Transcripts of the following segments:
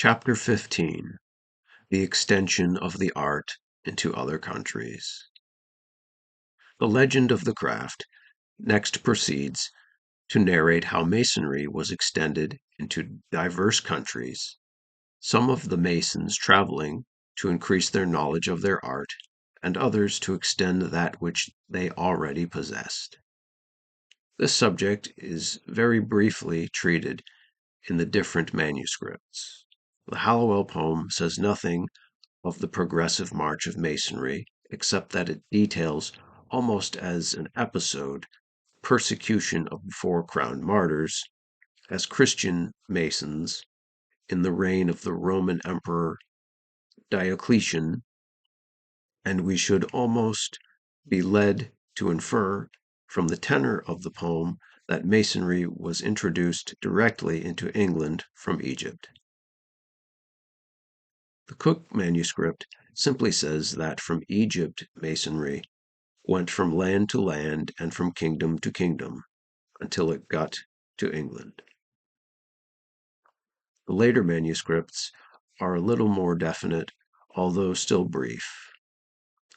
Chapter 15. The Extension of the Art into Other Countries. The legend of the craft next proceeds to narrate how Masonry was extended into diverse countries, some of the Masons traveling to increase their knowledge of their art, and others to extend that which they already possessed. This subject is very briefly treated in the different manuscripts. The Hallowell poem says nothing of the progressive march of Masonry, except that it details, almost as an episode, persecution of the four crowned martyrs as Christian Masons in the reign of the Roman Emperor Diocletian, and we should almost be led to infer from the tenor of the poem that Masonry was introduced directly into England from Egypt. The Cook manuscript simply says that from Egypt Masonry went from land to land and from kingdom to kingdom until it got to England. The later manuscripts are a little more definite, although still brief.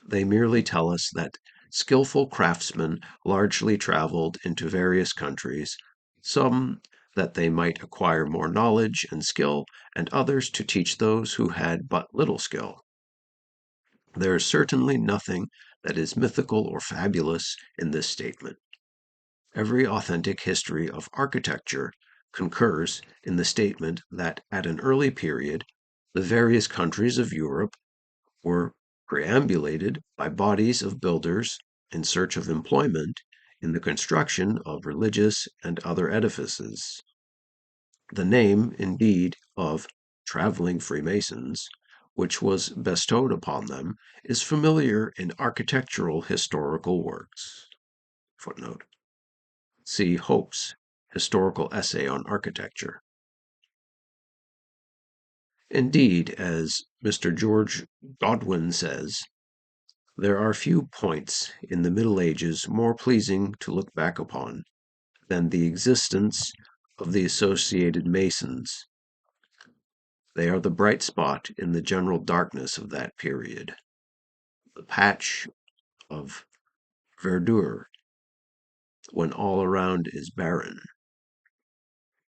They merely tell us that skillful craftsmen largely traveled into various countries, some that they might acquire more knowledge and skill, and others to teach those who had but little skill. There is certainly nothing that is mythical or fabulous in this statement. Every authentic history of architecture concurs in the statement that at an early period, the various countries of Europe were perambulated by bodies of builders in search of employment in the construction of religious and other edifices. The name, indeed, of traveling Freemasons, which was bestowed upon them, is familiar in architectural historical works. Footnote. See Hope's Historical Essay on Architecture. Indeed, as Mr. George Godwin says, there are few points in the Middle Ages more pleasing to look back upon than the existence of the associated Masons. They are the bright spot in the general darkness of that period, the patch of verdure when all around is barren.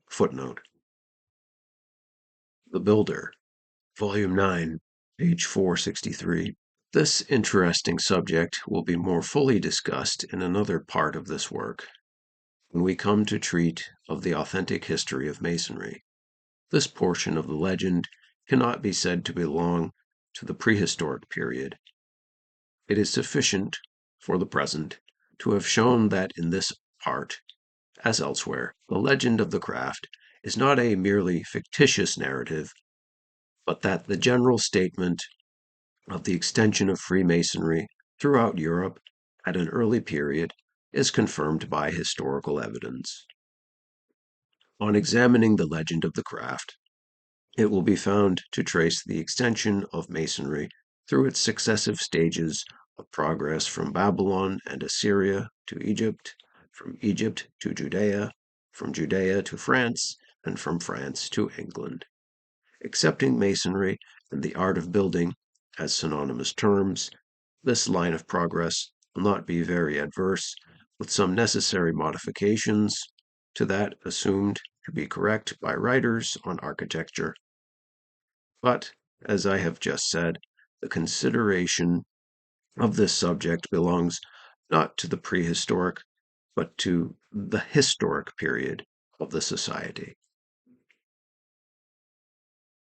Footnote. The Builder, Volume 9, page 463. This interesting subject will be more fully discussed in another part of this work, when we come to treat of the authentic history of Masonry. This portion of the legend cannot be said to belong to the prehistoric period. It is sufficient, for the present, to have shown that in this part, as elsewhere, the legend of the craft is not a merely fictitious narrative, but that the general statement of the extension of Freemasonry throughout Europe at an early period is confirmed by historical evidence. On examining the legend of the craft, it will be found to trace the extension of Masonry through its successive stages of progress from Babylon and Assyria to Egypt, from Egypt to Judea, from Judea to France, and from France to England. Accepting Masonry and the art of building as synonymous terms, this line of progress will not be very adverse, with some necessary modifications to that assumed to be correct by writers on architecture. But, as I have just said, the consideration of this subject belongs not to the prehistoric, but to the historic period of the society.